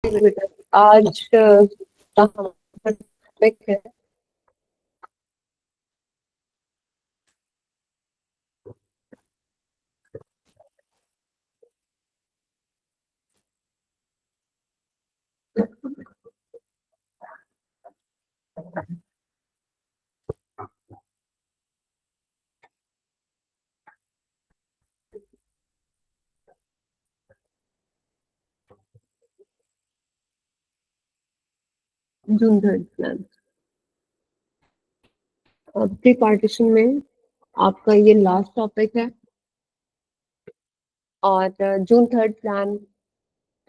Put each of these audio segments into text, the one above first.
आज का हमारा टॉपिक है June third plan. Pre partition में आपका ये लास्ट टॉपिक है और June third plan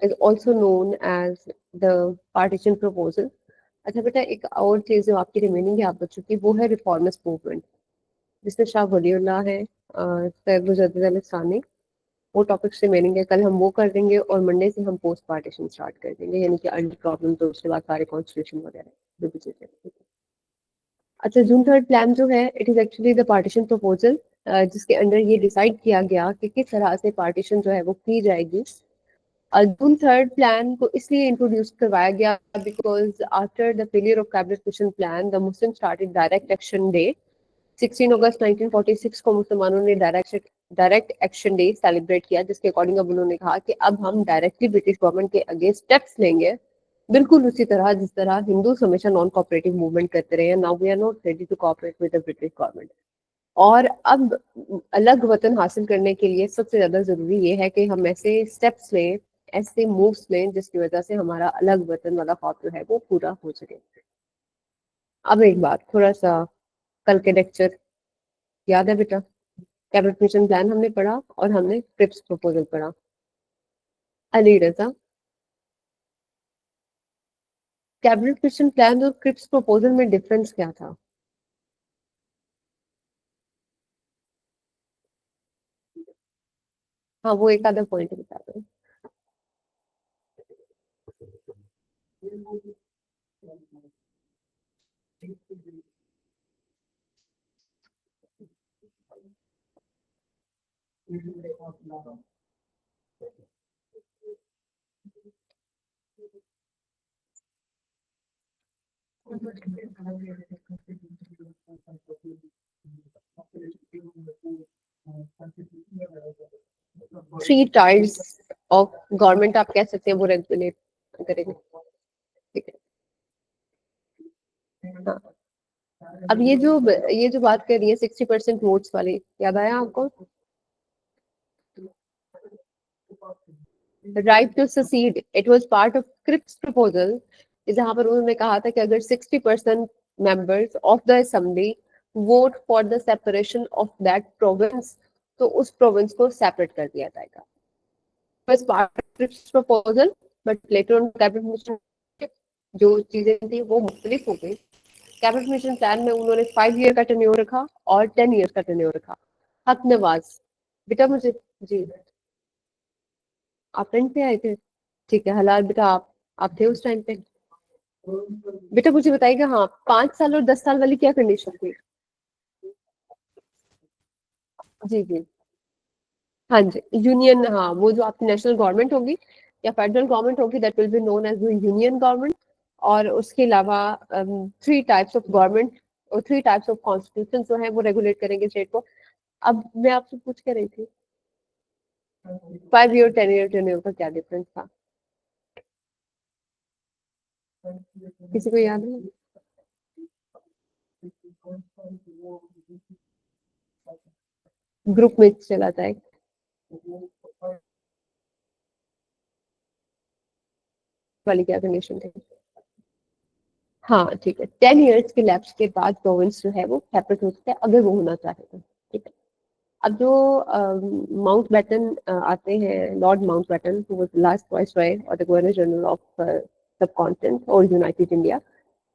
is also known as the partition proposal. अच्छा बेटा, एक और चीज जो आपकी रिमेनिंग है आप बच्चों की, वो है रिफॉर्मिस्ट मूवमेंट, जिसमें शाह वलीउल्लाह है, सैयद मुजद्दिद अली सानी। वो टॉपिक्स रिमेनिंग है, कल हम वो कर देंगे और मंडे से हम पोस्ट पार्टीशन स्टार्ट कर देंगे, यानी कि अंडर प्रॉब्लम, तो उसके बाद सारे कॉन्स्टिट्यूशन वगैरह जो भी चीजें। अच्छा, जून थर्ड प्लान जो है, it is actually the partition proposal, जिसके अंडर ये डिसाइड किया गया कि किस तरह से पार्टीशन जो है वो की जाएगी। जून थर्ड प्लान को इसलिए इंट्रोड्यूस करवाया गया because after the failure of cabinet mission plan the Muslim started direct action day. 16 अगस्त 1946 को मुसलमानों ने डायरेक्ट एक्शन डे सेलिब्रेट किया, जिसके अकॉर्डिंग अब उन्होंने कहा कि अब हम डायरेक्टली ब्रिटिश गवर्नमेंट के अगेंस्ट स्टेप्स लेंगे, बिल्कुल उसी तरह जिस तरह हिंदू हमेशा नॉन कोऑपरेटिव मूवमेंट करते रहे हैं। Now we are not ready to cooperate with the British government. और अब अलग वतन हासिल करने के लिए सबसे ज्यादा जरूरी ये है कि हम ऐसे स्टेप्स लें, ऐसे मूव्स लें जिसकी वजह से हमारा अलग वतन वाला ख्वाब जो है वो पूरा हो सके। अब एक बात, थोड़ा सा कल के लेक्चर याद है बेटा? कैबिनेट मिशन प्लान हमने पढ़ा और हमने क्रिप्स प्रपोजल पढ़ा। अली रजा, कैबिनेट मिशन प्लान और क्रिप्स प्रपोजल में डिफरेंस क्या था? हाँ, वो एक आधा पॉइंट बता दो। थ्री टाइप्स ऑफ गवर्नमेंट आप कह सकते हैं वो रेगुलेट करेंगे। ठीक है, हाँ। अब ये जो बात कर रही है 60% वोट्स वाली, याद आया आपको? Right to secede, it was part of Cripps proposal, जहां पर उन्होंने कहा था कि अगर 60% members of the assembly vote for the separation of that province, तो उस प्रोविंस को सेपरेट कर दिया जाएगा। was part of Trips proposal, but later on cabinet mission जो चीजें थी वो मुख्तलिफ हो गई। कैबिनेट मिशन प्लान में उन्होंने 5 ईयर का टेन्योर रखा और 10 ईयर का टेन्योर रखा। हक नवाज, बेटा मुझे, जी, आप फ्रेंड पे आए थे? ठीक है, हलाल बेटा, आप थे उस टाइम पे? बेटा मुझे बताइएगा, हाँ, 5 साल और 10 साल वाली क्या कंडीशन थी? जी जी, हाँ जी, यूनियन, हाँ, वो जो आपकी नेशनल गवर्नमेंट होगी या फेडरल गवर्नमेंट होगी, that will be known as union government. और उसके अलावा थ्री टाइप्स ऑफ गवर्नमेंट और थ्री टाइप्स ऑफ कॉन्स्टिट्यूशन जो है वो रेगुलेट करेंगे स्टेट को। अब मैं आपसे पूछ के रही थी 5 ईयर 10 ईयर टेन्योर का क्या डिफरेंस था? किसी को याद है? ग्रुप में चला जाए वाली क्या कंडीशन थी? हाँ ठीक है, 10 ईयर्स के लैप्स के बाद प्रोविंस जो है वो सेपरेट हो सकता है अगर वो होना चाहे तो। ठीक है। अब जो माउंट बैटन आते हैं, lord Mountbatten, who was last viceroy और the governor general of subcontinent और यूनाइटेड इंडिया,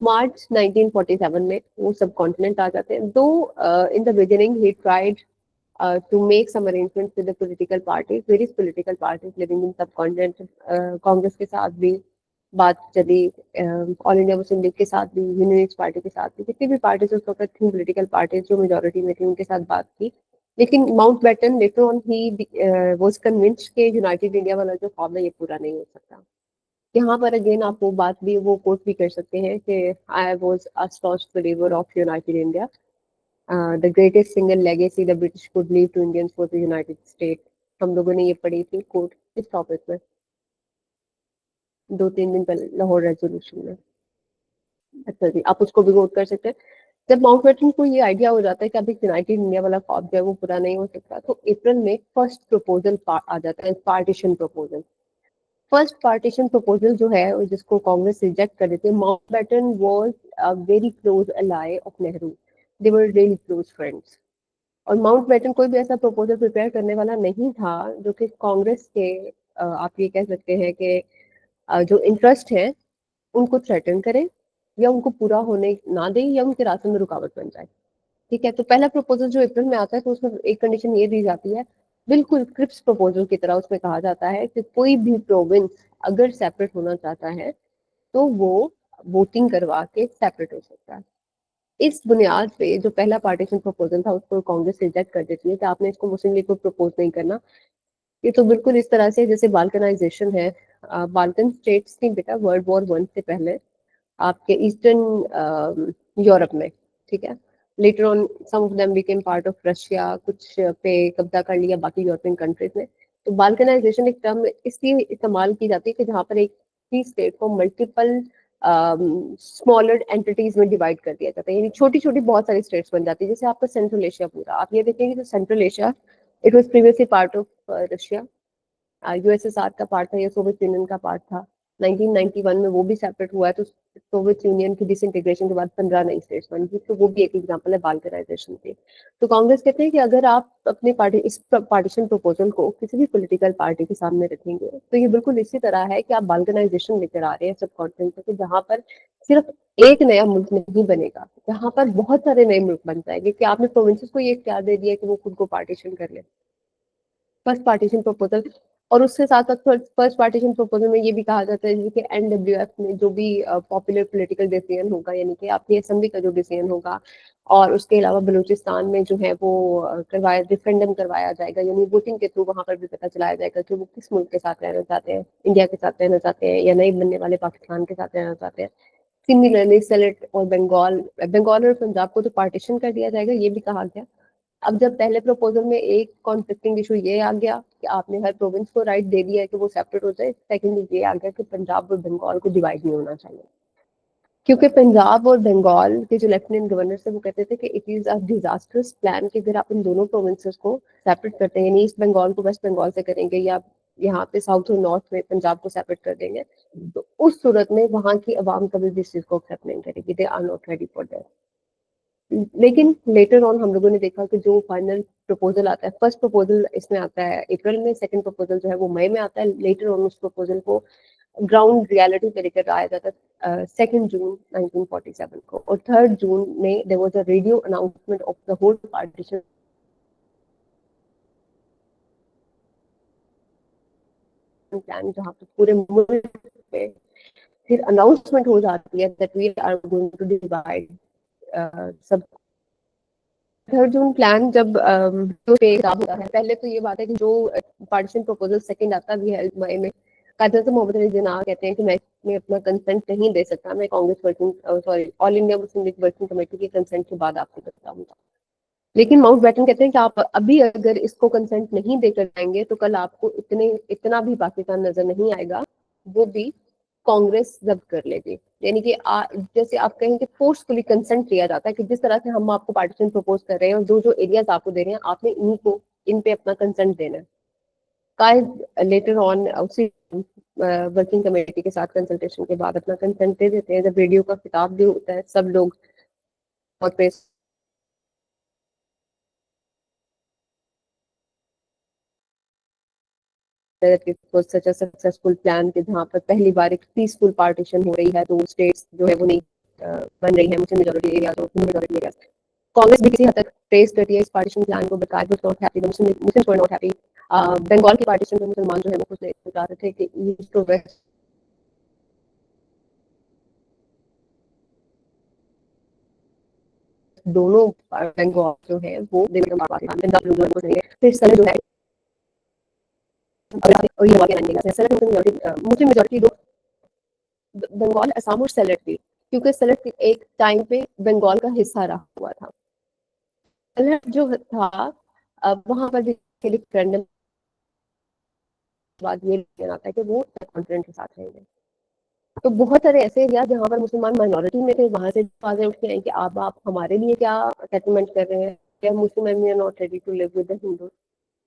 मार्च 1947 में वो सब कॉन्टिनेंट आ जाते हैं। Though in the beginning he tried to make some arrangements with the political parties, various political parties living in subcontinent, Congress के साथ भी बात चली, ऑल इंडिया मुस्लिम लीग के साथ भी, यूनियनिस्ट पार्टी के साथ भी, कितनी भी पार्टीज उस वक्त थी, पॉलिटिकल पार्टीज जो मेजोरिटी में थी, उनके साथ बात की। लेकिन Mountbatten later on he was convinced कि यूनाइटेड इंडिया वाला जो फॉर्म है ये पूरा नहीं हो सकता। यहाँ पर अगेन आप वो बात भी वो कोट भी कर सकते हैं कि I was a staunch believer of united India, the greatest single legacy the British could leave to Indians for the united state. हम लोगों ने ये पढ़ी थी कोट इस टॉपिक में 2-3 दिन पहले लाहौर रेजोल्यूशन में। अच्छा जी, आप उसको भी कोट कर सकते हैं। जब माउंटबेटन को ये आइडिया हो जाता है कि अभी यूनाइटेड इंडिया वाला ख्वाब जो है वो पूरा नहीं हो सकता, तो अप्रैल में फर्स्ट प्रपोजल आ जाता है, partition proposal. First partition proposal जो है जिसको कांग्रेस रिजेक्ट कर देती है, Mountbatten was a very close ally of Nehru, they were really close friends. और माउंटबेटन कोई भी ऐसा प्रपोजल प्रिपेयर करने वाला नहीं था जो कि कांग्रेस के आप ये कह सकते हैं कि जो इंटरेस्ट है उनको थ्रेटन करे या उनको पूरा होने ना दे या उनके रास्ते में रुकावट बन जाए। ठीक है, तो पहला प्रपोजल जो अप्रैल में आता है तो उसमें एक कंडीशन ये दी जाती है, बिल्कुल क्रिप्स प्रपोजल की तरह उसमें कहा जाता है कि कोई भी प्रोविंस अगर सेपरेट होना चाहता है तो वो वोटिंग करवा के सेपरेट हो सकता है। इस बुनियाद पे जो पहला पार्टीशन प्रपोजल था उसको कांग्रेस रिजेक्ट कर देती है कि आपने इसको मुस्लिम लीग को प्रपोज नहीं करना। ये तो बिल्कुल इस तरह से जैसे बाल्कनाइजेशन है। बाल्कन स्टेट्स थी बेटा वर्ल्ड वॉर 1 से पहले आपके ईस्टर्न यूरोप में। ठीक है, later on some of them became part of Russia, कुछ पे कब्जा कर लिया बाकी यूरोपियन कंट्रीज ने। तो बाल्कनाइजेशन एक टर्म इसलिए इस्तेमाल की जाती है कि जहाँ पर एक ही स्टेट को मल्टीपल स्मॉलर एंटिटीज में डिवाइड कर दिया जाता है, यानी छोटी छोटी बहुत सारी स्टेट्स बन जाती है। जैसे आपका सेंट्रल एशिया पूरा, आप ये देखेंगे जो central Asia it was previously part of Russia, USSR का पार्ट था या सोवियत यूनियन का पार्ट था। 1991 में वो भी सेपरेट हुआ है, तो सोवियत यूनियन की डिसइंटीग्रेशन के बाद 15 नई स्टेट्स बन गई, तो वो भी एक एग्जांपल है बाल्कनाइजेशन की। तो कांग्रेस कहते हैं कि अगर आप अपने पार्टी इस पार्टीशन प्रपोजल को किसी भी पॉलिटिकल पार्टी के सामने रखेंगे तो ये बिल्कुल इसी तरह है कि आप बाल्कनाइजेशन लेकर आ रहे हैं सब कॉन्टिनेंट पे, जहाँ पर सिर्फ एक नया मुल्क नहीं बनेगा, जहाँ पर बहुत सारे नए मुल्क बन जाएंगे कि आपने प्रोविंसेस को ये इख्तियार दे दिया कि वो खुद को पार्टीशन कर ले। फर्स्ट पार्टीशन प्रपोजल, और उसके साथ साथ फर्स्ट पार्टीशन प्रपोजल में ये भी कहा जाता है कि एनडब्ल्यूएफ में जो भी पॉपुलर पॉलिटिकल डिसीजन होगा, यानी कि अपनी असेंबली का जो डिसीजन होगा, और उसके अलावा बलूचिस्तान में जो है वो करवाया रिफरेंडम करवाया जाएगा, यानी वोटिंग के थ्रू वहां पर भी पता चलाया जाएगा कि वो किस मुल्क के साथ रहना चाहते हैं, इंडिया के साथ रहना चाहते हैं या नए बनने वाले पाकिस्तान के साथ रहना चाहते हैं। सिमिलरली सिलेट और बंगाल, बंगाल और पंजाब को तो पार्टीशन कर दिया जाएगा, ये भी कहा गया। अब जब पहले प्रपोजल में एक कॉन्फ्लिक्टिंग इशू ये आ गया कि आपने हर प्रोविंस को राइट दे दिया है कि वो सेपरेट हो जाए, सेकंड ये आ गया कि पंजाब और बंगाल को डिवाइड नहीं होना चाहिए, क्योंकि पंजाब और बंगाल के जो लेफ्टिनेंट गवर्नर थे वो कहते थे कि it is a disasters plan कि अगर आप इन दोनों प्रोविंसेस को सेपरेट करते हैं, यानी ईस्ट बंगाल को वेस्ट बंगाल से करेंगे या यहाँ पे साउथ और नॉर्थ में पंजाब को सेपरेट कर देंगे, तो उस सूरत में वहां की आवाम कभी भी इस चीज को एक्सेप्ट नहीं करेगी, they are not ready for that. लेकिन लेटर ऑन हम लोगों ने देखा कि जो फाइनल प्रपोजल आता है, फर्स्ट प्रपोजल इसमें आता है अप्रैल में, सेकंड प्रपोजल जो है वो मई में आता है। लेटर ऑन उस प्रपोजल को ग्राउंड रियलिटी पे लेकर आया जाता है 2 जून 1947 को, और 3 जून में there was a radio announcement of the whole partition plan, जहाँ पे पूरे मुल्क पे फिर अनाउंसमेंट हो जाती है that we are going to divide सब। 3 जून प्लान जब जो पे खराब होता है, पहले तो ये बात है कि जो पार्टीशन प्रपोजल सेकंड आता भी है मई में, कायदे से मोहम्मद अली जिन्ना कहते हैं कि मैं अपना कंसेंट नहीं दे सकता, मैं Congress working sorry all India Muslim league working committee के कंसेंट के बाद आपको बताऊंगा। लेकिन माउंट बैटन कहते हैं कि आप अभी अगर इसको कंसेंट नहीं देकर जाएंगे तो कल आपको इतना भी पाकिस्तान नजर नहीं आएगा, वो भी कांग्रेस जब्त कर लेगी। यानी कि जैसे आप कहें कि फोर्सफुली कंसेंट लिया जाता है कि जिस तरह से हम आपको पार्टीशन प्रपोज कर रहे हैं और जो जो एरियाज आपको दे रहे हैं, आपने इन्हीं को इन पे अपना कंसेंट देना है। कायद लेटर ऑन उसी वर्किंग कमेटी के साथ कंसल्टेशन के बाद अपना कंसेंट दे देते हैं। जब रेडियो का खिताब भी होता है, सब लोग और सच सक्सेसफुल प्लान के जहाँ पर पहली बार एक पीसफुल पार्टीशन हो रही है, दो स्टेट्स जो है वो नहीं बन रही है, मुस्लिम मेजोरिटी एरिया और मेजोरिटी एरिया। कांग्रेस भी किसी हद तक फेस करती है इस पार्टीशन प्लान को, but was not happy, Muslims were not happy. Bengal की पार्टीशन में मुसलमान जो है वो कुछ नहीं चाह रहे थे कि ईस्ट और वेस्ट दोनों बंगाल जो है वो पंजाब लोगों को नहीं है। फिर सर जो है और ये मुस्लिम मेजोरिटी बंगाल, असम और सलट भी, क्योंकि सलट एक टाइम पे बंगाल का हिस्सा रहा हुआ था। सलट जो था, अब वहां पर भी करने के बाद ये कहना था कि वो कॉन्फिडेंट के साथ रहेंगे। तो बहुत सारे ऐसे एरिया जहाँ पर मुसलमान माइनॉरिटी में थे, वहां से आवाजें उठ के आई कि आप हमारे लिए क्या सेटलमेंट कर रहे हैं, क्या Muslim we are not ready to live with the Hindu,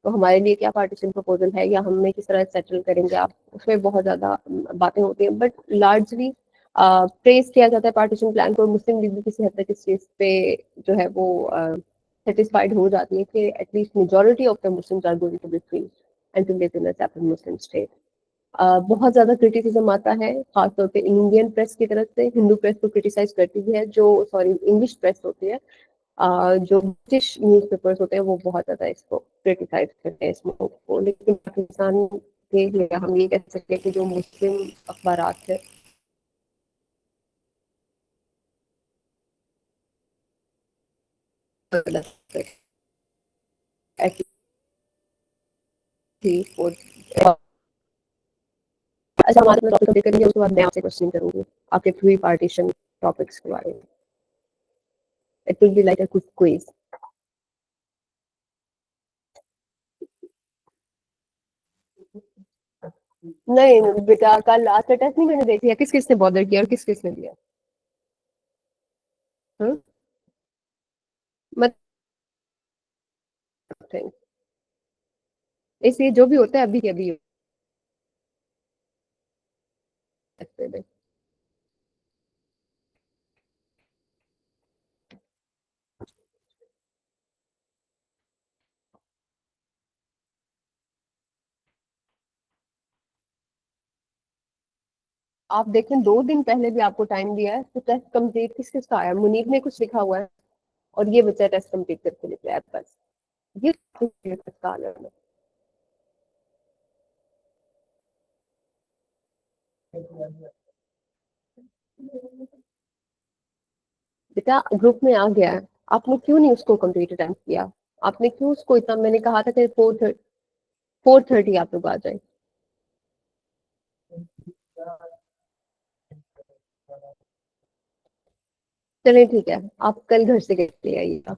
तो हमारे लिए क्या पार्टीशन प्रपोजल है, या हमें किस तरह सेटल करेंगे आप। उसमें बहुत ज्यादा बातें होती हैं, बट लार्जली प्रेस किया जाता है पार्टीशन प्लान को। मुस्लिम लीग भी किसी हद तक इस चीज पे जो है वो सेटिस्फाइड हो जाती है कि at least majority of the Muslims are going to be free and to live in a separate Muslim state. बहुत ज्यादा क्रिटिसिज्म आता है खासतौर पे इंडियन प्रेस की तरफ से। हिंदू प्रेस को क्रिटिसाइज करती भी है, जो सॉरी इंग्लिश प्रेस होती है, जो ब्रिटिश न्यूज़पेपर्स होते हैं वो बहुत ज्यादा इसको क्रिटिसाइज करते हैं इस मूव को। लेकिन पाकिस्तान के लिए हम ये कह सकते हैं कि जो मुस्लिम अखबारात है, अच्छा हमारे टॉपिक कंप्लीट करेंगे, उसके बाद मैं आपसे क्वेश्चन करूंगी आपके प्री पार्टीशन टॉपिक्स के बारे में। It will be like a quiz. नहीं बेटा, कल लास्ट टेस्ट नहीं मैंने देख लिया किस किस ने बॉदर किया और किस किस ने दिया। हम्म, मत इसलिए जो भी होता है अभी के अभी होता है। आप देखें 2 दिन पहले भी आपको टाइम दिया है, तो टेस्ट कंप्लीट किस किसका आया? मुनीर ने कुछ लिखा हुआ है और ये बच्चा टेस्ट कंप्लीट करके निकला है बस। ये इसका आलम है। बेटा ग्रुप में आ गया है, आपने क्यों नहीं उसको कंप्लीट अटेम्प्ट किया? आपने क्यों उसको इतना, मैंने कहा था कि 4:30 आप लोग आ जाए। चलिए ठीक है, आप कल घर से ले आइएगा।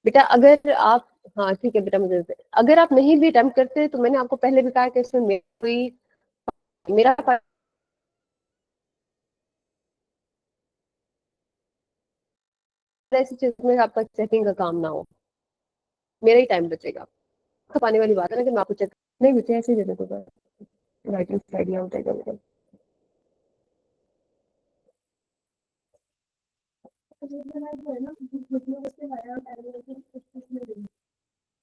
बेटा अगर आप, हाँ ठीक है बेटा, मुझे अगर आप नहीं भी अटेम्प्ट करते तो मैंने आपको पहले भी कहा कि इसमें मेरा ऐसी चीज में आपका चेकिंग का काम ना हो, मेरा ही टाइम बचेगा। खपाने वाली बात है ना कि मैं आपको चेक नहीं बचे ऐसे ही दे देगा। राइटिंग आइडिया होता है।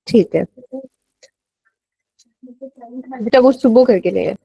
ठीक है बेटा, वो सुबह करके ले आए।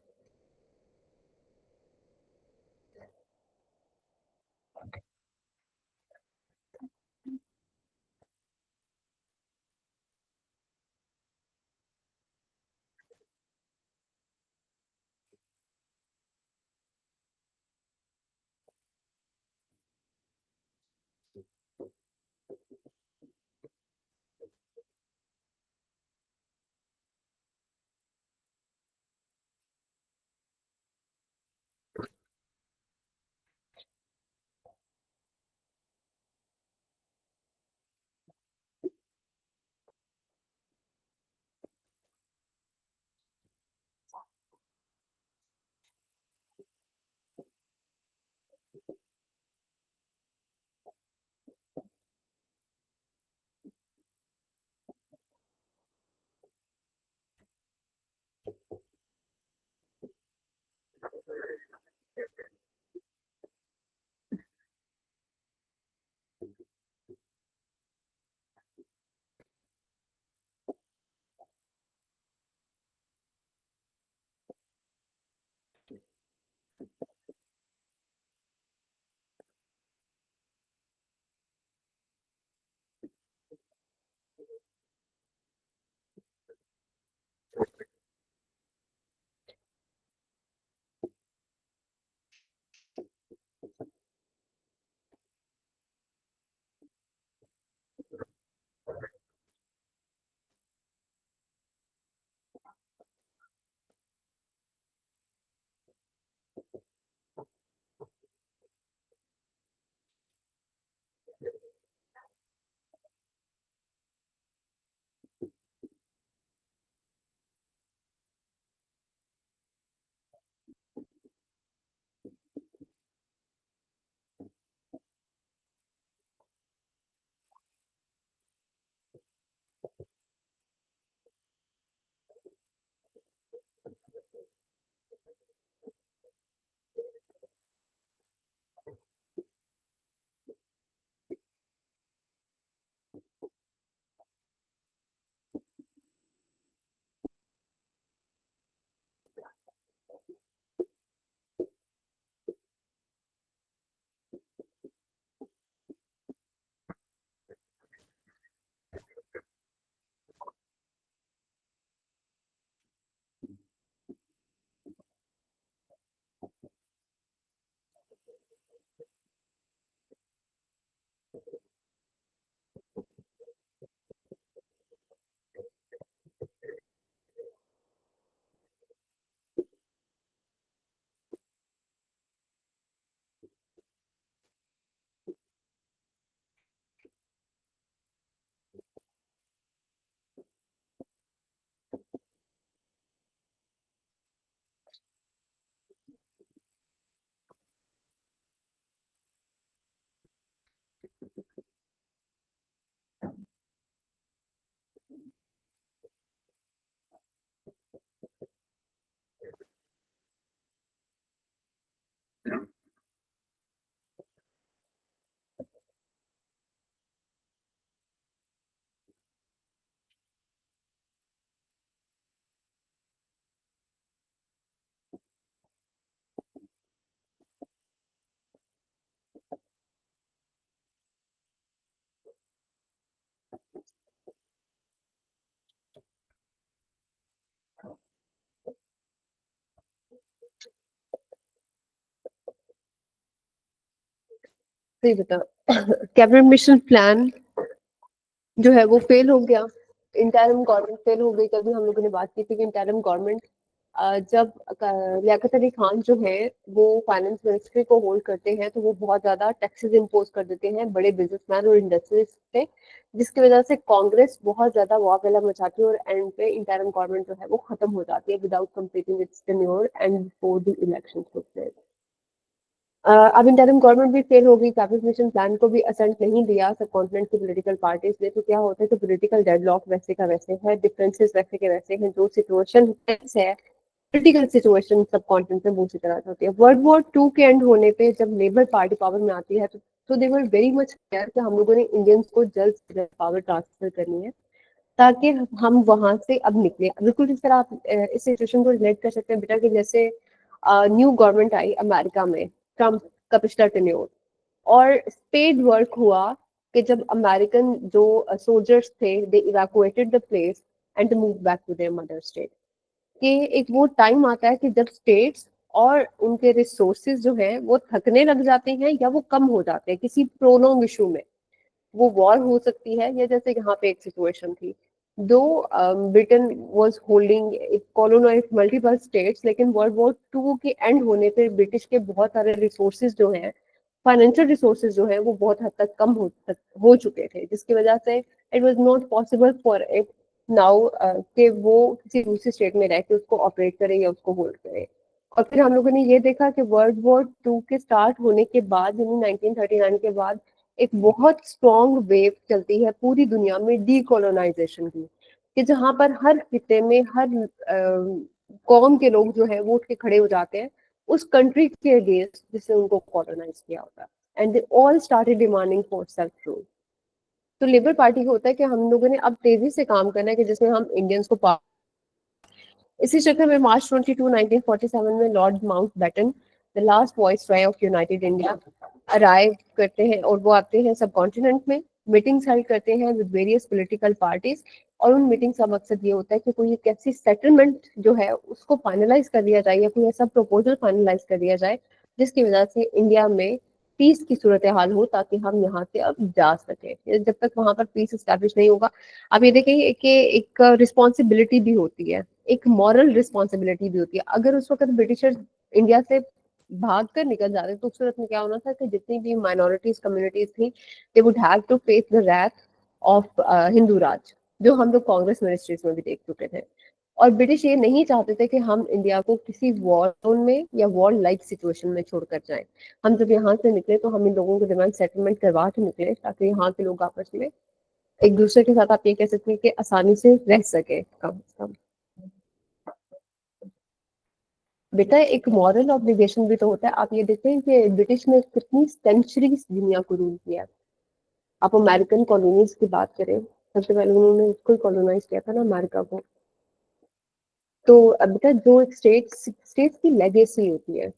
सही बता। कैबिनेट मिशन प्लान जो है वो फेल हो गया। इंटरिम गवर्नमेंट फेल हो गई। कभी हम लोगों ने बात की थी कि इंटरिम गवर्नमेंट जब लियाकत अली खान जो है वो फाइनेंस मिनिस्ट्री को होल्ड करते हैं तो वो बहुत ज्यादा टैक्सेस इम्पोज कर देते हैं बड़े बिजनेसमैन और इंडस्ट्रीज पे, जिसकी वजह से कांग्रेस बहुत ज्यादा वाकला मचाती है और एंड पे इंटरिम गवर्नमेंट जो है वो खत्म हो जाती है without completing it's tenure and before the election took place. अब इंटरिम गवर्नमेंट भी फेल हो गई। कैबिनेट मिशन प्लान को भी असेंट नहीं दिया सब कॉन्टिनेंट की पॉलिटिकल पार्टीज ने। तो क्या होता है कि पॉलिटिकल डेडलॉक वैसे का वैसे है, डिफरेंसेस वैसे के वैसे हैं, जो सिचुएशन है पॉलिटिकल सिचुएशन सब कॉन्टिनेंट में उसी तरह से होती है। वर्ल्ड वॉर 2 के एंड होने पे जब लेबर पार्टी पावर में आती है तो दे वर वेरी मच क्लियर कि हम लोगों ने इंडियंस को जल्द से जल्द पावर ट्रांसफर करनी है ताकि हम वहां से अब निकले। बिल्कुल इस तरह आप इस सिचुएशन को रिलेट कर सकते हैं बेटा कि जैसे न्यू गवर्नमेंट आई अमेरिका में ट्रम्प का पिछला टेन्योर, और स्पेड वर्क हुआ कि जब अमेरिकन जो सोल्जर्स थे they evacuated the place and to move back to their mother state. कि एक वो टाइम आता है कि जब स्टेट्स और उनके रिसोर्सेज जो हैं वो थकने लग जाते हैं या वो कम हो जाते हैं किसी प्रोलॉन्ग इशू में। वो वॉर हो सकती है या जैसे यहाँ पे एक सिचुएशन थी though Britain was holding colonize multiple states, लेकिन वर्ल्ड वॉर 2 के एंड होने पे ब्रिटिश के बहुत सारे रिसोर्सेज जो हैं फाइनेंशियल रिसोर्सेज जो है वो बहुत हद तक कम हो चुके थे, जिसकी वजह से it was not possible for it now कि वो किसी दूसरी स्टेट में रह के उसको ऑपरेट करे या उसको होल्ड करे। और फिर हम लोगों ने ये देखा कि वर्ल्ड वॉर 2 के स्टार्ट होने के बाद यानी 1939 के बाद एक बहुत स्ट्रॉन्ग वेव चलती है पूरी दुनिया में डीकोलोनाइजेशन की, कि जहां पर हर खिते में हर कौम के लोग जो है वो उठ के खड़े हो जाते हैं उस कंट्री के अगेंस्ट जिसने उनको कॉलोनाइज किया होता है and they all started demanding for self rule. तो लेबर पार्टी को होता है कि हम लोगों ने अब तेजी से काम करना है कि जिसमें हम इंडियंस को। इसी चक्कर में मार्च 22 1947 में Lord Mountbatten the last viceroy of united India arrive करते हैं और वो आते हैं सब कॉन्टिनेंट में मीटिंग्स हेल्ड करते हैं विद वेरियस पॉलिटिकल पार्टीज। और उन मीटिंग्स का मकसद ये होता है कि कोई एक ऐसी सेटलमेंट जो है उसको फाइनलाइज कर दिया जाए या कोई ऐसा प्रपोजल फाइनलाइज कर दिया जाए जिसकी वजह से इंडिया में पीस की सूरत हाल हो ताकि हम यहाँ से अब जा सके। जब तक वहां पर पीस स्टैब्लिश नहीं होगा आप ये देखिए कि एक रिस्पॉन्सिबिलिटी भी होती है, एक मॉरल रिस्पॉन्सिबिलिटी भी होती है। अगर उस वक्त ब्रिटिशर्स इंडिया से भाग कर निकल जाते तो उस सूरत में क्या होना था कि जितनी भी माइनॉरिटीज कम्युनिटीज थी they would have to face the wrath of Hindu raj, जो हम लोग कांग्रेस मिनिस्ट्रीज में भी देख चुके थे। और ब्रिटिश ये नहीं चाहते थे कि हम इंडिया को किसी वॉर जोन में या वॉर लाइक सिचुएशन में छोड़कर जाएं। हम जब यहाँ से निकले तो हम इन लोगों के दरमियान सेटलमेंट करवा के निकले ताकि यहाँ के लोग आपस में एक दूसरे के साथ आप ये कह सकते हैं कि आसानी से रह सके कम से कम। बेटा एक मॉरल ऑब्लिगेशन भी तो होता है। आप ये देखें कि ब्रिटिश ने कितनी सेंचुरीज दुनिया को रूल किया है। आप अमेरिकन कॉलोनीज की बात करें, सबसे पहले उन्होंने उसको कॉलोनाइज किया था ना अमेरिका को। तो अब बेटा जो एक स्टेट्स की लेगेसी होती है,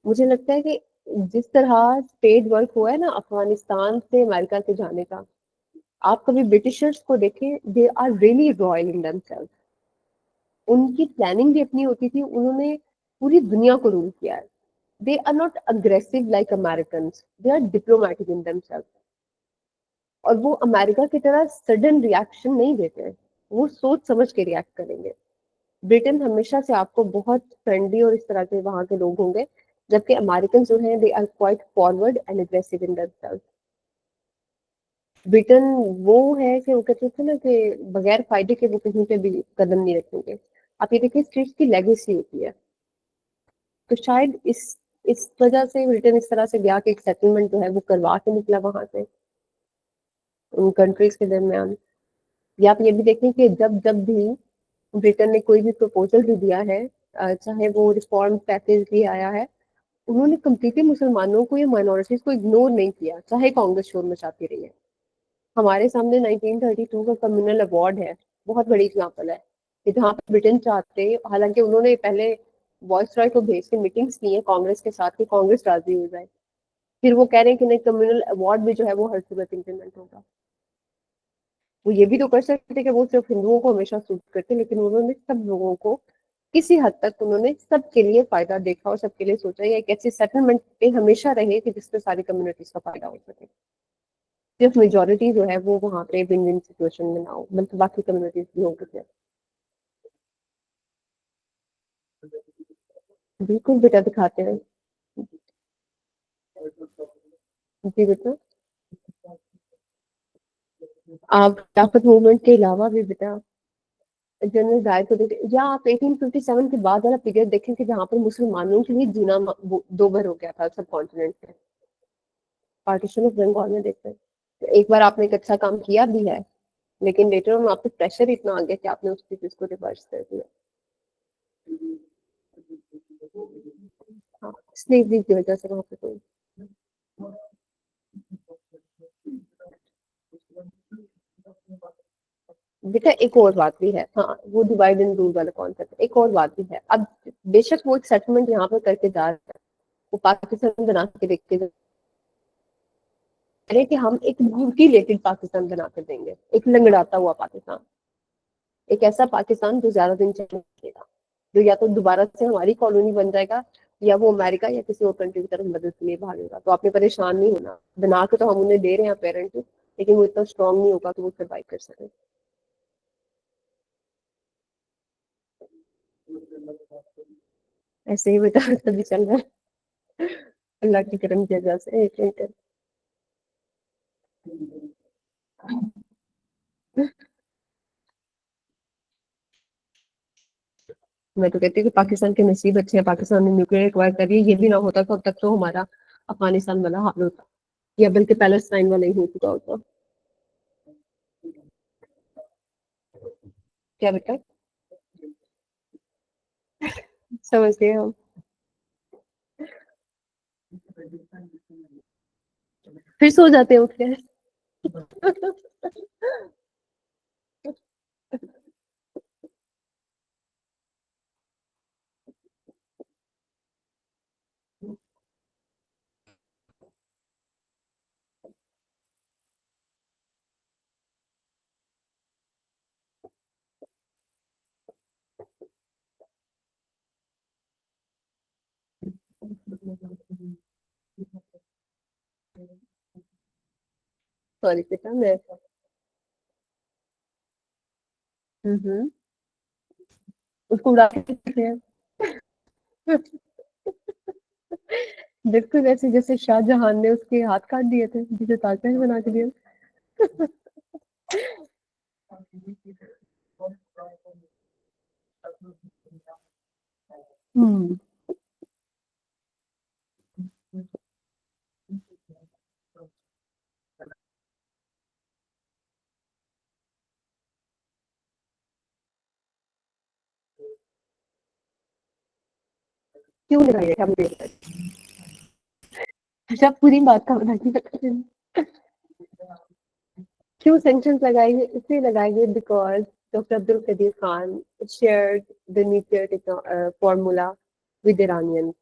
मुझे लगता है कि जिस तरह स्टेट वर्क हुआ है ना अफगानिस्तान से अमेरिका के जाने का, आप कभी ब्रिटिशर्स को देखें they are really royal in themselves. उनकी प्लानिंग भी अपनी होती थी, उन्होंने पूरी दुनिया को रूल किया है। They are not aggressive like American, they are diplomatic in themselves. और वो अमेरिका की तरह सडन रिएक्शन नहीं देते हैं, वो सोच समझ के रिएक्ट करेंगे। ब्रिटेन हमेशा से आपको बहुत फ्रेंडली और इस तरह के वहां के लोग होंगे, जबकि अमेरिकन जो हैं they are quite forward and aggressive in themselves. Britain वो है कि वो कहते थे ना कि बगैर फायदे के वो कहीं पे भी कदम नहीं रखेंगे। आप ये देखिए स्टेट्स की लेगेसी होती है। तो शायद इस वजह से ब्रिटेन इस तरह से गया कि एक सेटलमेंट जो है वो करवा के निकला वहां से उन कंट्रीज के दरमियान। या आप ये भी देखें कि जब जब भी ब्रिटेन ने कोई भी प्रपोजल भी दिया है, चाहे वो रिफॉर्म पैकेज भी आया है, उन्होंने कम्प्लीटली मुसलमानों को या माइनॉरिटीज को इग्नोर नहीं किया, चाहे कांग्रेस शोर मचाती रही है। हमारे सामने 1932 का कम्युनल अवार्ड है, बहुत बड़ी एग्जाम्पल है कि जहाँ पे ब्रिटेन चाहते, हालांकि उन्होंने पहले वॉइस रॉय को भेज के मीटिंग्स की है कांग्रेस के साथ कि कांग्रेस राजी हो जाए, फिर वो कह रहे हैं कि नहीं कम्युनल अवार्ड भी जो है वो हर सूरत इम्प्लीमेंट होगा। वो ये भी तो कर सकते थे कि वो सिर्फ हिंदुओं को हमेशा सूट करते, लेकिन उन्होंने सब लोगों को किसी हद तक उन्होंने सबके लिए फायदा देखा और सबके लिए सोचा ये एक ऐसी सेटलमेंट पे हमेशा रहे कि जिससे सारी कम्युनिटीज का फायदा हो सके, सिर्फ मेजोरिटी जो है वो वहां पे विन विन सिचुएशन में ना हो, मतलब बाकी कम्युनिटीज भी हो गए। बिल्कुल बेटा दिखाते हैं। जी बेटा, आप खिलाफत मूवमेंट के अलावा भी बेटा जनरल डायर को देखें, या आप 1857 के बाद वाला पीरियड देखें कि जहाँ पर मुसलमानों के लिए जीना दो भर हो गया था सब कॉन्टिनेंट में, पार्टीशन ऑफ बंगाल में देखते हैं। तो एक बार आपने एक अच्छा काम किया भी है, लेकिन लेटर ऑन आप पे प्रेशर इतना आ गया कि आपने उस चीज को रिवर्स कर दिया। हाँ, स्लेवरी की वजह से वहां पे कोई। बेटा एक और बात भी है, हाँ वो डिवाइड एंड रूल वाला कॉन्सेप्ट, एक और बात भी है। अब बेशक वो एक सेटलमेंट यहाँ पर करके जा रहे हैं, वो पाकिस्तान बना के देखते जा रहे हैं कि हम एक म्यूटिलेटेड पाकिस्तान बना कर देंगे, एक लंगड़ाता हुआ पाकिस्तान, एक ऐसा पाकिस्तान जो ज्यादा दिन चलेगा, जो या तो दोबारा से हमारी कॉलोनी बन जाएगा या वो अमेरिका या किसी और कंट्री की तरफ मदद के लिए भागेगा। तो आपने परेशान नहीं होना, बना के तो हम उन्हें दे रहे हैं पेरेंट, लेकिन वो इतना स्ट्रांग नहीं होगा कि वो सर्वाइव कर सके। ऐसे ही बेटा तभी चल रहा है अल्लाह की करम की वजह से। एक मिनट, मैं तो कहती हूँ कि पाकिस्तान के नसीब अच्छे हैं, पाकिस्तान ने न्यूक्लियर एक्वायर कर लिया, ये भी ना होता तो अब तक तो हमारा अफगानिस्तान वाला हाल होता, या बल्कि पैलेस्टाइन वाला ही हो चुका होता। क्या बेटा, समझ गए हम। फिर सो जाते हैं उठ के सॉरी बेटा मैं। हम्म, उसको उड़ा के रखते हैं बिल्कुल ऐसे जैसे शाहजहां ने उसके हाथ काट दिए थे, जिसे ताजमहल बना के दिया। हम्म, क्यों लगाई है मुझे, अच्छा पूरी बात का बता के, क्यों सैंक्शंस लगाई है, इसलिए लगाई है because doctor Abdul Qadeer Khan shared the nuclear formula with Iranians.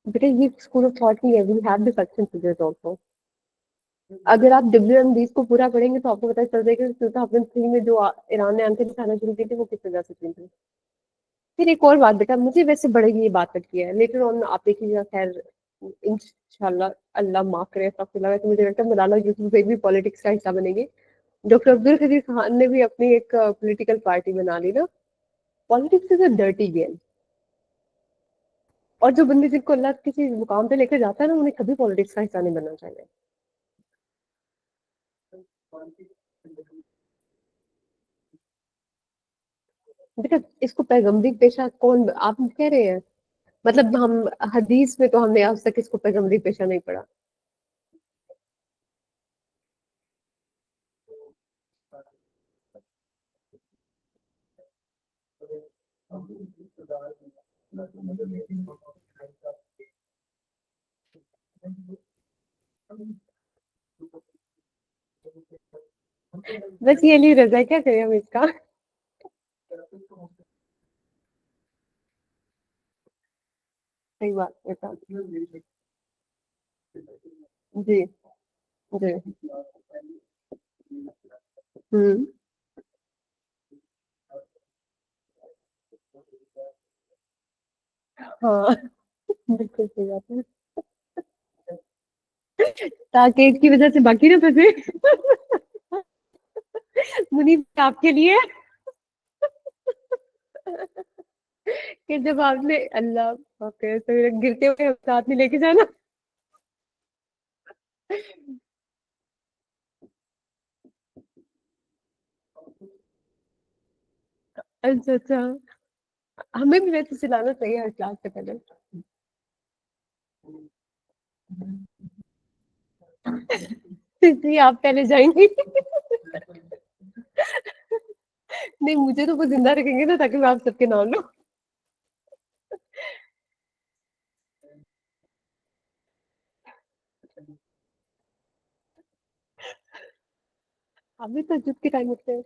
बेटा ये स्कूल ऑफ थॉट नहीं है, we have the facts and figures also. अगर आप WMDs को पूरा पढ़ेंगे तो आपको पता चल जाएगा कि 2003 में जो ईरान ने आंखें दिखाना शुरू की थी वो किस वजह से थी। फिर एक और बात बेटा, मुझे वैसे बड़ी ये बात लगती है, लेटर ऑन आप देखिएगा, खैर इंशाल्लाह, अल्लाह माफ करे, अस्तगफिरुल्लाह, तो मुझे लगता है मलाला यूसुफ भी पॉलिटिक्स का हिस्सा बनेंगे। डॉक्टर अब्दुल कदीर खान ने भी अपनी एक पॉलिटिकल पार्टी बना ली ना। Politics is a dirty game, और जो बंदे जिनको अल्लाह किसी मुकाम पे लेकर जाता है ना, उन्हें कभी पॉलिटिक्स का हिस्सा नहीं बनना चाहिए। बेटा इसको पैगंबरी पेशा कौन आप कह रहे हैं? मतलब हम हदीस में तो हमने आज तक इसको पैगंबरी पेशा नहीं पढ़ा। बस ये नहीं रजा, क्या करें हम इसका। सही बात बेटा। जी। जी। हम्म। हाँ। बिल्कुल सही बात है। ताकि इसकी वजह से बाकी ना फंसे। मुनीब आपके लिए कि जब आपने अल्लाह ओके तो गिरते हुए हम साथ में लेके जाना। अच्छा अच्छा। हमें भी वैसे चिल्लाना चाहिए हर क्लास से पहले। इसलिए आप पहले जाएंगी। नहीं मुझे तो वो जिंदा रखेंगे ना ताकि मैं आप सबके नाम लूं। आप भी तो जुट के टाइम उठते हैं।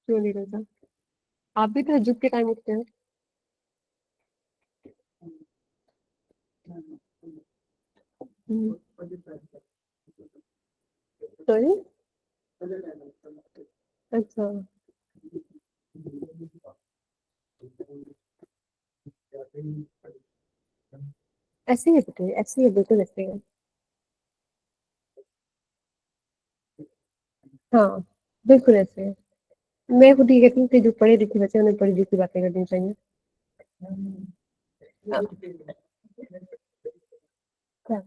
क्यों नहीं रहता? आप भी तो जुट के टाइम उठते हैं। हम्म। सॉरी। अच्छा। ऐसे ही है बेटे, ऐसे ही है, बिल्कुल ऐसे ही है। हाँ बिल्कुल ऐसे है। मैं खुद ये कहती हूँ कि जो पढ़े लिखे बच्चे हैं, उन्हें पढ़ी लिखी बातें करनी चाहिए। हाँ। क्या?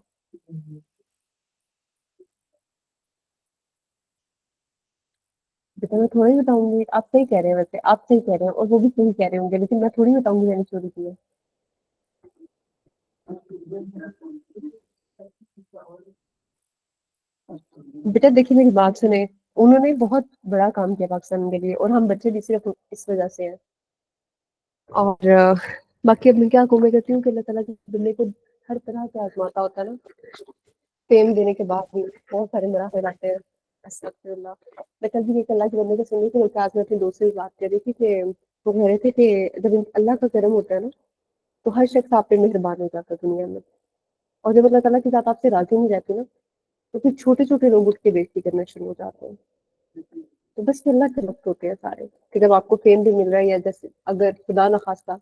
बेटा मैं थोड़ी बताऊंगी, आप सही कह रहे हैं, वैसे आप सही कह रहे हैं और वो भी सही कह रहे होंगे, लेकिन मैं थोड़ी बताऊंगी मैंने चोरी की है। बेटा देखिए मेरी बात सुने। उन्होंने बहुत बड़ा काम किया पाकिस्तान के लिए और हम बच्चे भी सिर्फ इस वजह से हैं। और बाकी अब मैं क्या कहूँ, मैं कहती हूँ कि अल्लाह ताला की बंदे को हर तरह से आजमाता होता है ना। फेम देने के बाद भी बहुत सारे मराहल आते हैं। अस्तगफिरुल्लाह। मैं कल भी एक अल्लाह के बंदे को सुनी थी, बल्कि आज मैं अपने दोस्त से भी बात कर रही थी कि वो कह रहे थे कि जब अल्लाह का करम होता है ना, तो हर शख्स आप पे मेहरबान हो जाता है दुनिया में। और जब अल्लाह ताला की जात आपसे राजी नहीं रहती ना, तो फिर छोटे छोटे लोग उठ के बेइज्जती करना शुरू हो जाते हैं। तो बस ये अल्लाह के वक्त होते हैं सारे, कि जब आपको फेम भी मिल रहा है या जैसे अगर खुदा ना खास्ता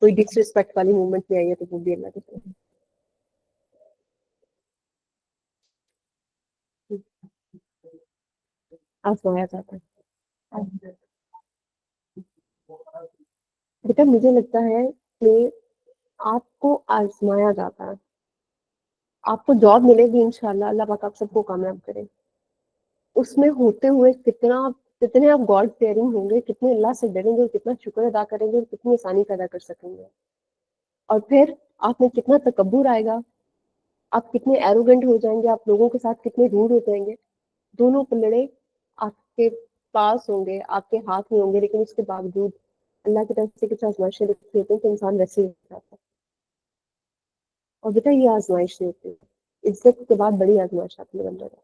कोई डिसरिस्पेक्ट वाली मूवमेंट में आई है, तो वो भी अल्लाह की तरफ से आजमाया जाता है। बेटा मुझे लगता है कि आपको आजमाया जाता है। आपको जॉब मिलेगी इंशाल्लाह, अल्लाह पाक आप सबको कामयाब करे। उसमें होते हुए कितना, कितने आप गॉड फेयरिंग होंगे, कितने अल्लाह से डरेंगे, कितना शुक्र अदा करेंगे, कितनी आसानी पैदा कर सकेंगे। और फिर आप में कितना तकब्बुर आएगा, आप कितने एरोगेंट हो जाएंगे, आप लोगों के साथ कितने रूड हो जाएंगे। दोनों पलड़े आपके पास होंगे, आपके हाथ में होंगे, लेकिन उसके बावजूद अल्लाह की तरफ से कुछ आजमाइशें लिखी होती हैं तो इंसान वैसे ही हो जाता है। और बेटा ये आजमाइश नहीं होती, इज्जत के बाद बड़ी आजमाइश आती है बंदे को।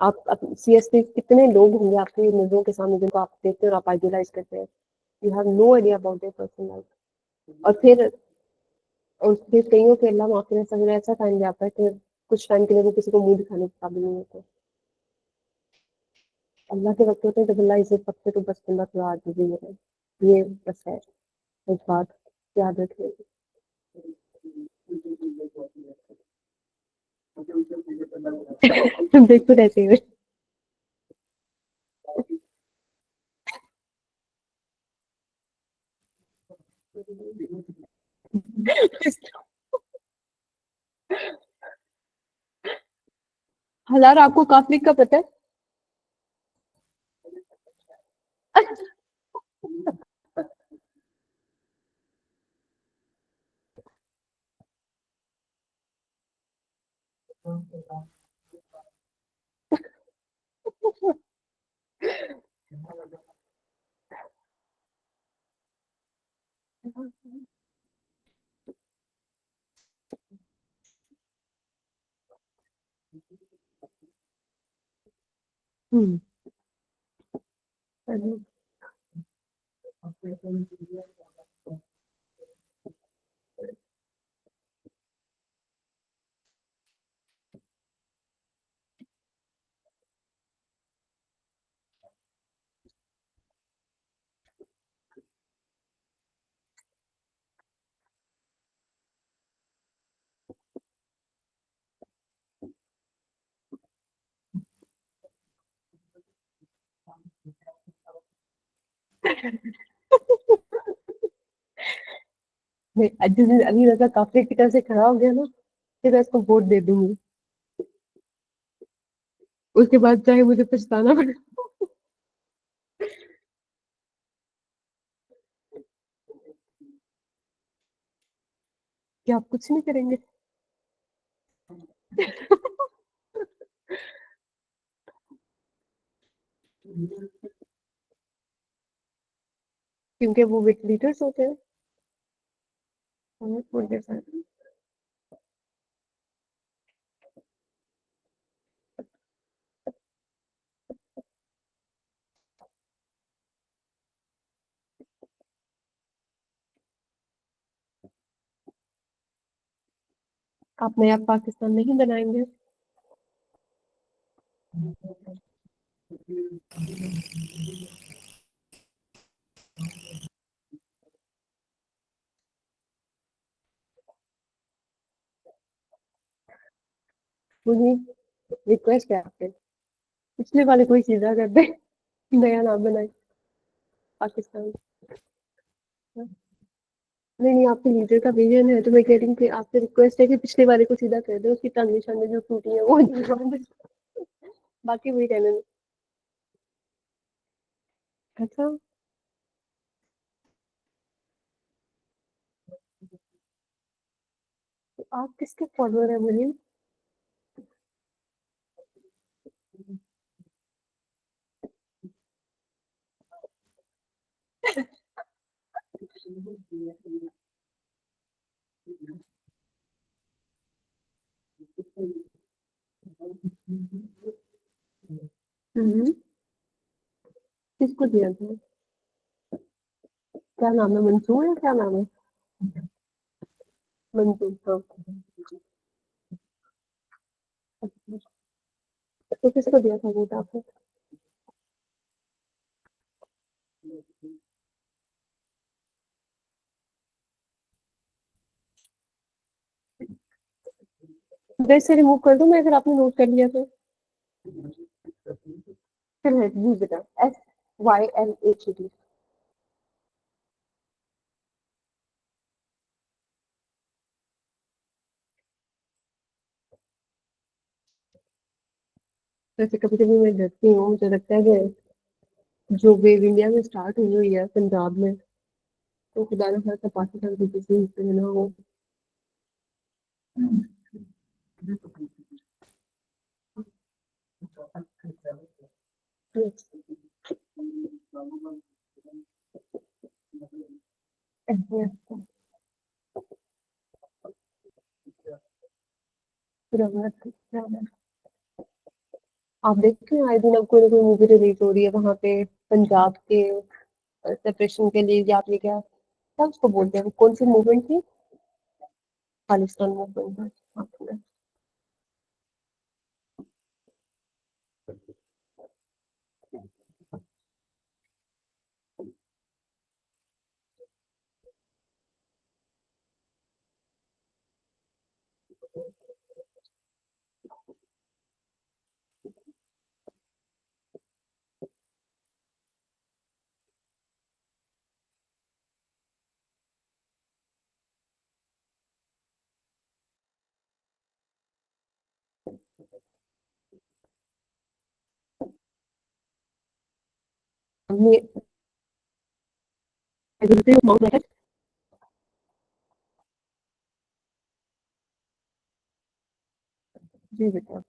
आप सीरियसली कितने लोग होंगे आपकी नजरों के सामने जिनको आप देखते हैं और आप आइडियलाइज करते हैं। You have no idea about their personal life. और फिर कईयों के अल्लाह माफ करे, समय ऐसा टाइम भी आता है कि कुछ टाइम के लिए वो किसी को मुंह दिखाने के काबिल नहीं होते। अल्लाह के वक्त होते हैं जब अल्लाह इज्जत रखते तो बस बंदा थोड़ा आजीजी है। ये बस है एक बात, याद रखिए। बिल्कुल ऐसे ही है। हलार आपको काफलिक का पता है? हम्म। नहीं, जिस दिन अली रजा काफिले की तरफ से खड़ा हो गया ना, फिर मैं इसको वोट दे दूंगी। उसके बाद चाहे मुझे पछताना पड़े। कि आप कुछ नहीं करेंगे। क्योंकि वो विक लीडर्स होते हैं। वोट दे सकते। आप नया पाकिस्तान नहीं बनाएंगे। मुझे रिक्वेस्ट है आपसे, पिछले वाले कोई सीधा कर दे, नया नाम बनाए पाकिस्तान। नहीं नहीं, आपके लीडर का विजन है तो मैं कह रही हूँ कि आपसे रिक्वेस्ट है कि पिछले वाले को सीधा कर दे, उसकी टंग निशाने जो टूटी है वो जुड़वा दे। बाकी वही रहने दो। अच्छा। तो आप किसके फॉलोअर है मुनीम? हम्म। किसको दिया था? क्या नाम है, मंसूर है, क्या नाम है? मंसूर, हाँ। तो किसको दिया था वोट आपने? वैसे से रिमूव कर दूं मैं अगर आपने नोट कर लिया तो? फिर है जी बेटा, SYLHD। वैसे कभी कभी मैं डरती हूँ, मुझे लगता है कि जो वेव इंडिया में स्टार्ट हुई हुई है पंजाब में, तो खुदा ना खास्ता पाकिस्तान के किसी हिस्से में ना हो। आप देखते हैं आए दिन अब कोई ना कोई मूवी रिलीज हो रही है वहां पे, पंजाब के सेपरेशन के लिए, या आपने क्या क्या उसको बोलते हैं, वो कौन सी मूवमेंट थी? खालिस्तान मूवमेंट। हमने माउंट मेथड। जी बेटा।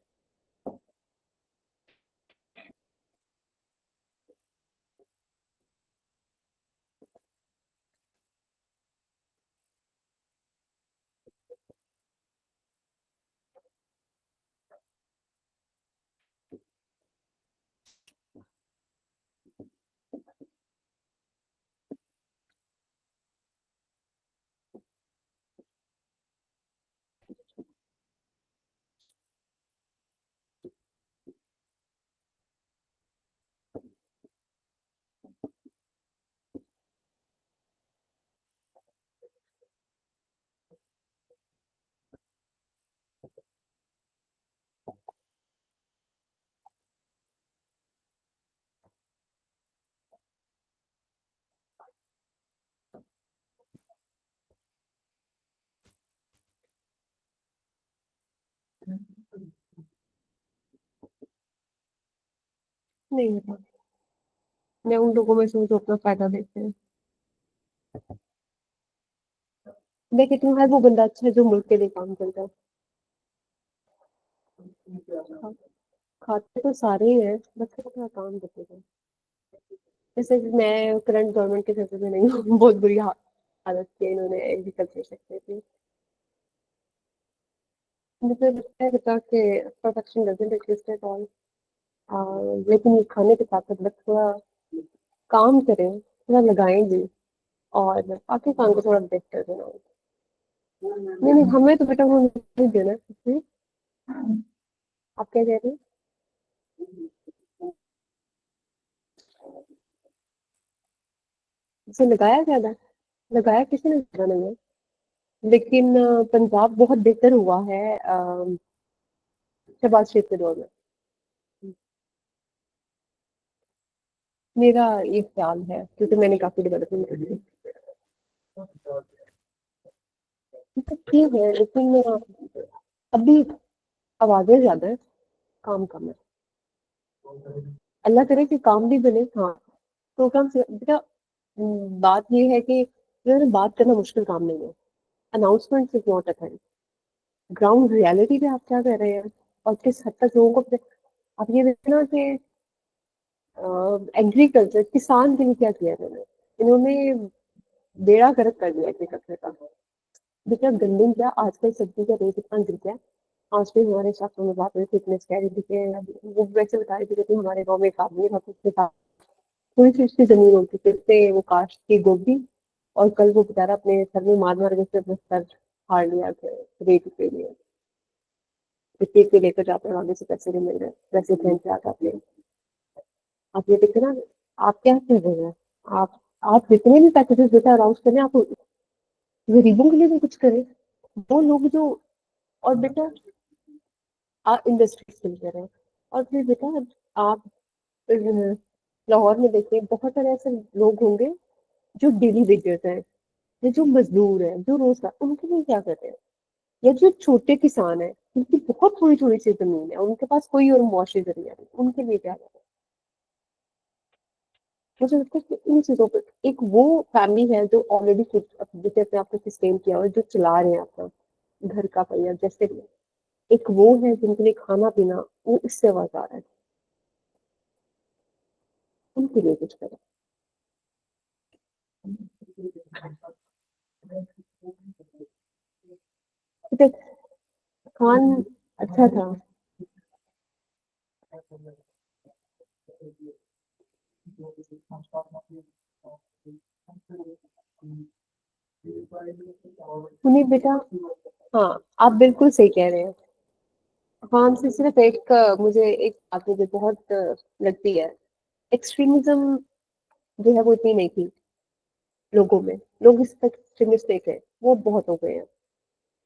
नहीं बेटा, मैं उन लोगों में से हूँ जो अपना फायदा देखते हैं। मैं कहती हूँ हर वो बंदा अच्छा है जो मुल्क के लिए काम करता है। खा- खाते तो सारे ही हैं, बस अपना काम करते हैं। जैसे कि मैं करंट गवर्नमेंट के सेक्टर में नहीं हूँ, बहुत बुरी हालत की है इन्होंने एग्रीकल्चर सेक्टर की। मुझे लगता है बेटा कि production doesn't exist at all, लेकिन ये खाने के साथ साथ बस थोड़ा काम करें, थोड़ा लगाएं भी, और पाकिस्तान को थोड़ा बेहतर बनाएं। नहीं नहीं, हमें तो बेटा वो नहीं देना कुछ भी। आप क्या कह रहे हैं? इसे लगाया ज्यादा, लगाया किसी ने ज्यादा नहीं है, लेकिन पंजाब बहुत बेहतर हुआ है शहबाज शरीफ के दौर में। मेरा ये ख्याल है क्योंकि मैंने काफी डेवलपमेंट की। तो ठीक है, लेकिन अभी आवाजें ज्यादा है, काम कम है। अल्लाह करे कि काम भी बने। हाँ, प्रोग्राम से बेटा, बात ये है कि बात करना मुश्किल काम नहीं है। Announcement is not a thing. Ground reality पे आप क्या कर रहे हैं और किस हद तक लोगों को, आप ये देखना कि एग्रीकल्चर किसान के लिए क्या किया इन्होंने। इन्होंने बेड़ा गर्क कर दिया एग्रीकल्चर का। बेटा गंदम क्या, आजकल सब्जी का रेट इतना गिर गया। आज भी हमारे साथ में बात हुई, फिटनेस कह रही थी कि वो वैसे बता रही थी कि हमारे गाँव में एक आदमी था, तो उसके साथ थोड़ी सी उसकी जमीन होती थी, उससे वो काश्त की गोभी, और कल वो बेचारा अपने सर में मार मार के उसने अपना सर फाड़ लिया रेट के लिए। किसी को लेकर जाते हैं, आगे से पैसे नहीं मिल रहे, पैसे ट्रेन से आ जाते हैं। आप ये देखते ना, आप क्या कर रहे हैं? आप आप जितने भी पैकेजेस बेटा अनाउंस करें, आप गरीबों के लिए भी कुछ करें। वो लोग जो, और बेटा इंडस्ट्री से करें। और फिर बेटा आप लाहौर में देखिए, बहुत सारे ऐसे लोग होंगे जो डेली वेजर्स हैं, या जो मजदूर हैं, जो रोजगार, उनके लिए क्या कर रहे हैं? या जो छोटे किसान हैं, जिनकी बहुत थोड़ी थोड़ी सी जमीन है, उनके पास कोई और मुआशी जरिया नहीं, उनके लिए क्या कर रहे हैं? मुझे लगता है कि इन चीजों पर एक वो फैमिली है जो ऑलरेडी जैसे अपने आप को सस्टेन किया और जो चला रहे हैं अपना घर का पहिया जैसे भी। एक वो है जिनके लिए खाना पीना वो इससे आवाज आ रहा है, उनके लिए कुछ करें। तो खान अच्छा था। सुनिए बेटा, हाँ, आप बिल्कुल सही कह रहे हैं। खान से सिर्फ एक मुझे एक बात मुझे बहुत लगती है, एक्सट्रीमिज्म जो है वो इतनी नहीं थी लोगों में। लोग इस तक एक्सट्रीमिस्टिक है, वो बहुत हो गए हैं।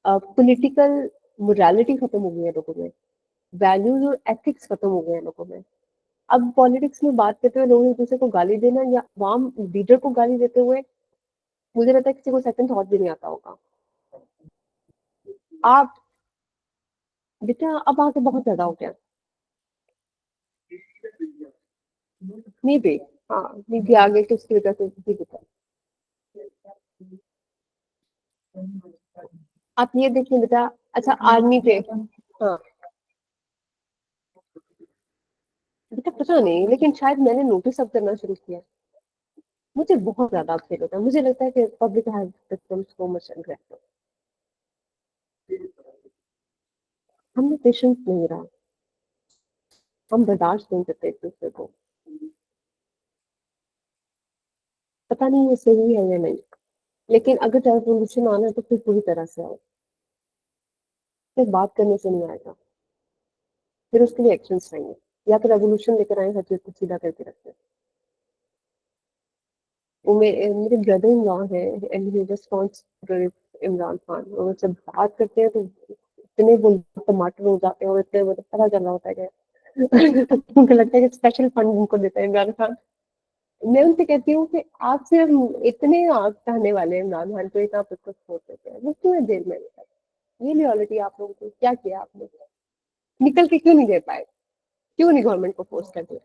पॉलिटिकल मोरालिटी खत्म हो गई है लोगों में, वैल्यूज और एथिक्स खत्म हो गए हैं लोगों में। अब पॉलिटिक्स में बात करते हुए लोग एक दूसरे को गाली देना या आवाम लीडर को गाली देते हुए, मुझे लगता है किसी को सेकंड थॉट भी नहीं आता होगा। आप बेटा अब आके बहुत ज्यादा हो गया। नहीं बे, हाँ निधि आ गई तो उसकी वजह से भी दिक्कत। आप ये देखिए बेटा। अच्छा आर्मी पे। हाँ बेटा पता नहीं लेकिन शायद मैंने नोटिस अब करना शुरू किया। मुझे बहुत ज्यादा फील होता है, मुझे लगता है कि public has become so much aggressive. हमने पेशेंस नहीं रहा। हम बर्दाश्त नहीं करते एक दूसरे को। पता नहीं ये सही है या नहीं। लेकिन अगर रेवोल्यूशन आना है तो फिर पूरी तरह से आओ। सिर्फ बात करने से नहीं आएगा। फिर उसके लिए एक्शन चाहिए। या तो रेवोल्यूशन लेकर आए हर चीज को सीधा करके रखते हैं। वो मेरे ब्रदर इन लॉ है and he just wants Imran Khan. वो जब बात करते हैं तो इतने वो टमाटर हो जाते हैं और इतने मतलब पता चल रहा होता है कि उनको लगता है कि स्पेशल फंड उनको देता है इमरान खान। मैं उनसे कहती हूँ कि आप सिर्फ इतने आग चाहने वाले हैं इमरान खान को इतना आप उसको सपोर्ट करते हैं वो क्यों है जेल में। ये लॉयल्टी आप लोगों को क्या किया आपने। निकल के क्यों नहीं दे पाए। क्यों नहीं गवर्नमेंट को फोर्स कर दिया।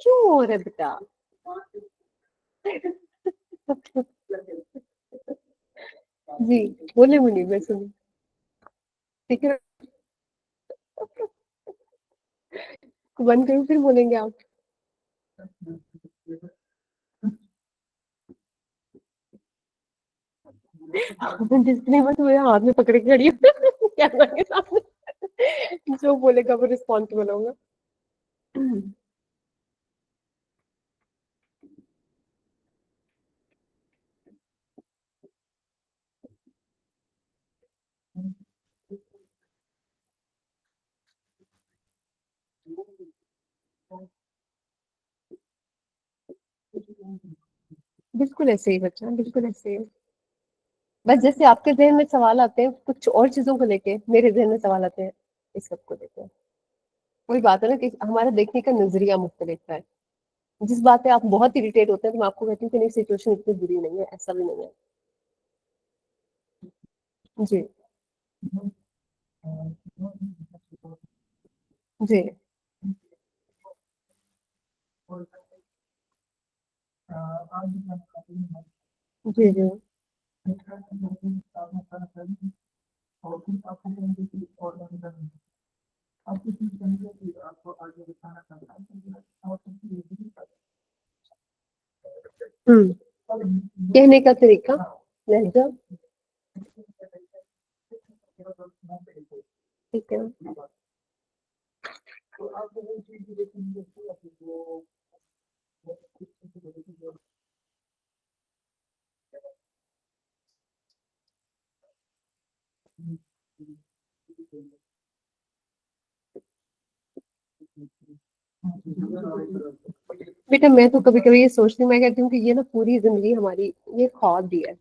क्यों हो रहा है बेटा। जी बोले मुनी मैं सुनी। ठीक है। बंद करूँ फिर बोलेंगे आप। डिस्क्लेमर तो मेरे हाथ में पकड़ के खड़ी हूँ कैमरा के सामने। जो बोलेगा वो रिस्पॉन्सिबल होगा। बिल्कुल ऐसे ही बच्चा बिल्कुल ऐसे ही। बस जैसे आपके जहन में सवाल आते हैं कुछ और चीजों को लेके मेरे जहन में सवाल आते हैं इस सब को लेके। वही बात है ना कि हमारा देखने का नजरिया मुख्तलिफ है। जिस बात पे आप बहुत इरिटेट होते हैं तो मैं आपको कहती हूँ कि नहीं सिचुएशन इतनी बुरी नहीं है ऐसा भी नहीं है। जी जी जी जी। हम्म। कहने का तरीका लहजा। ठीक है। बेटा मैं तो कभी कभी ये सोचती हूँ मैं कहती हूँ कि ये ना पूरी जिंदगी हमारी ये ख्वाब भी है।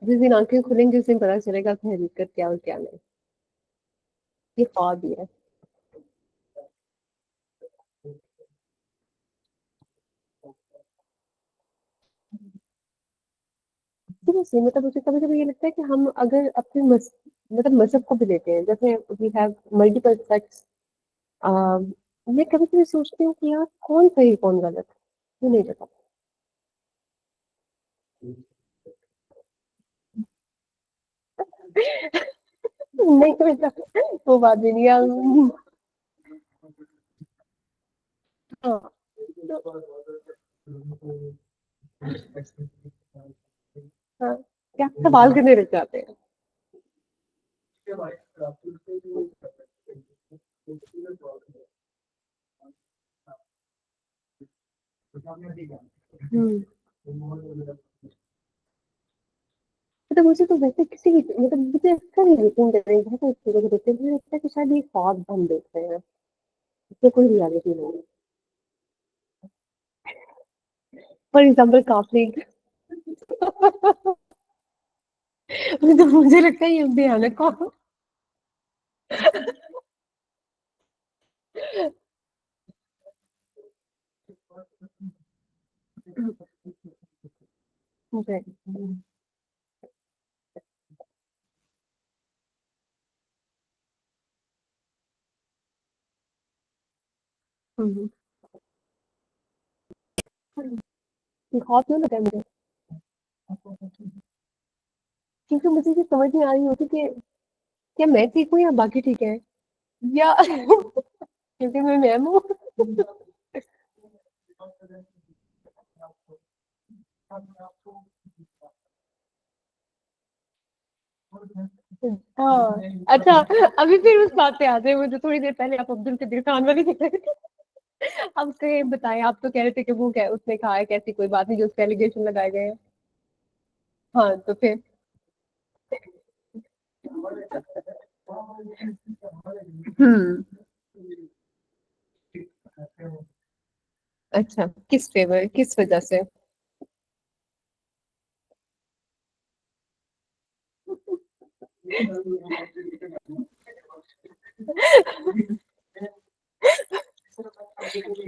जिस दिन आंखें खुलेंगी उस दिन पता चलेगा कि हकीकत क्या और क्या नहीं। ये ख्वाब भी है। सीरियसली मतलब मुझे कभी कभी ये लगता है कि हम अगर अपने मतलब मजहब को भी लेते हैं जैसे वी हैव मल्टीपल सेक्ट्स। मैं कभी कभी सोचती हूँ कि यार कौन सही कौन गलत क्यों नहीं पता। नहीं बेटा वो बात भी नहीं है। हाँ हाँ, क्या सवाल करने लग जाते हैं। हम्म। मतलब मुझे तो वैसे किसी की मतलब मुझे अक्सर ही यकीन करने बहुत अच्छी चीजों को देखते हैं मुझे लगता है कि शायद ये ख्वाब हम देख रहे हैं। इसमें कोई रियलिटी नहीं है। फॉर एग्जाम्पल काफी। तो मुझे लगता है ये भयानक ख्वाब। मुझे हम्म, खौफ नहीं लगा मुझे, क्योंकि मुझे ये समझ नहीं आ रही होती कि क्या मैं ठीक हूँ या बाकी ठीक है, या क्योंकि मैं मैम हूँ। हाँ। अच्छा, अभी फिर उस बात पे आते हैं, मुझे थोड़ी देर पहले आप अब्दुल कदीर खान वाली दिख रहे थे। अब कहीं बताएं, आप तो कह रहे थे कि वो क्या उसने कहा है, कैसी कोई बात नहीं जो उस पे एलिगेशन लगाए गए हैं। हाँ तो फिर। हम्म। अच्छा, किस फेवर, किस वजह से?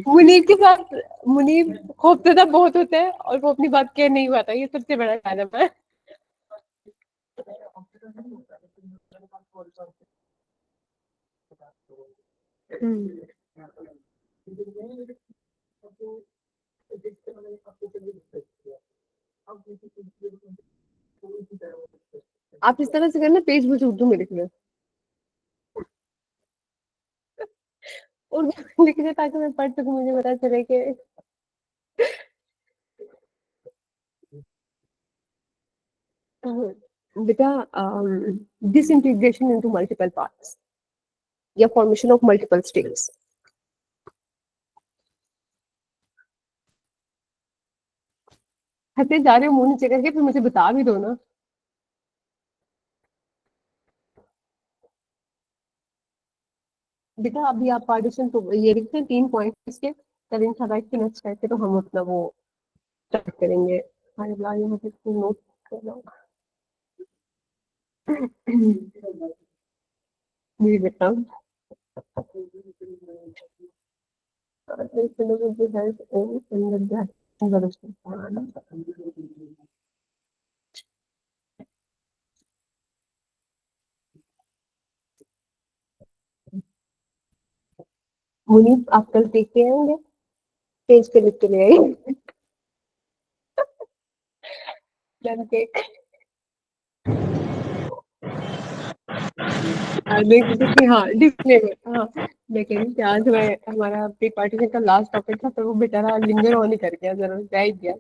मुनीब के साथ, मुनीब खौफजदा बहुत होता है और वो अपनी बात कह नहीं पाता, ये सबसे बड़ा कारण है। हम्म। आप इस तरह से करना, पेज मुझे उर्दू में लिख लो उर्दू में लिख दे ताकि मैं पढ़ सकूं, मुझे पता चले कि बेटा, disintegration into multiple parts या formation of multiple states। हंसे जा रहे हो मुंह नीचे करके, फिर मुझे बता भी दो ना। बेटा अभी आप पार्टीशन तो ये लिखते हैं 3 पॉइंट इसके, करेंट हाइलाइट के नेक्स्ट करके तो हम अपना वो स्टार्ट करेंगे। अरे ला, ये मुझे नोट करना। जी बेटा। मुनीब आप कल देख के आएंगे, पेज पे लिख के ले आएंगे। Plan cake. देखिए, हाँ डिस्क्लेमर, हाँ। मैं कह रही हूँ कि आज मैं हमारा प्री पार्टीशन का लास्ट टॉपिक था, पर वो बेचारा लिंगर ऑन ही कर गया, जरा रह ही गया।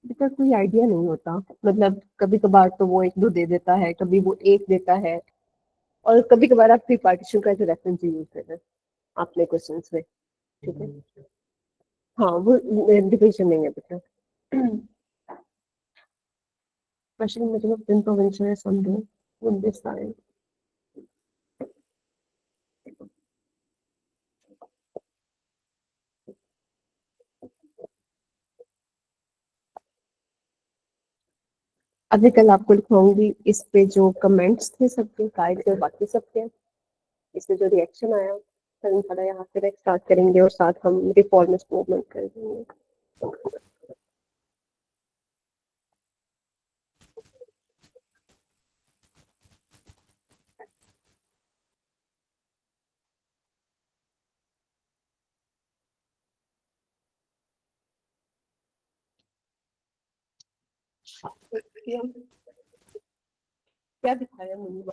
इसका कोई आइडिया नहीं होता, मतलब कभी कभार तो वो एक दो दे देता है, कभी वो एक देता है, और कभी कभार आप प्री पार्टीशन का ऐसे रेफरेंस यूज कर रहे हैं अपने क्वेश्चंस में। ठीक है। हाँ वो डिविजन नहीं है बेटा। क्वेश्चन मतलब इन प्रोविंशियल है समथिंग would be fine। अभी कल आपको लिखवाऊंगी इस पे जो कमेंट्स थे सबके, गाइड के बाकी सबके, इस पे जो रिएक्शन आया, कल इंशाल्लाह यहाँ से स्टार्ट करेंगे और साथ हम रिफॉर्मिस्ट मूवमेंट कर देंगे। क्या क्या दिखाया मुझे?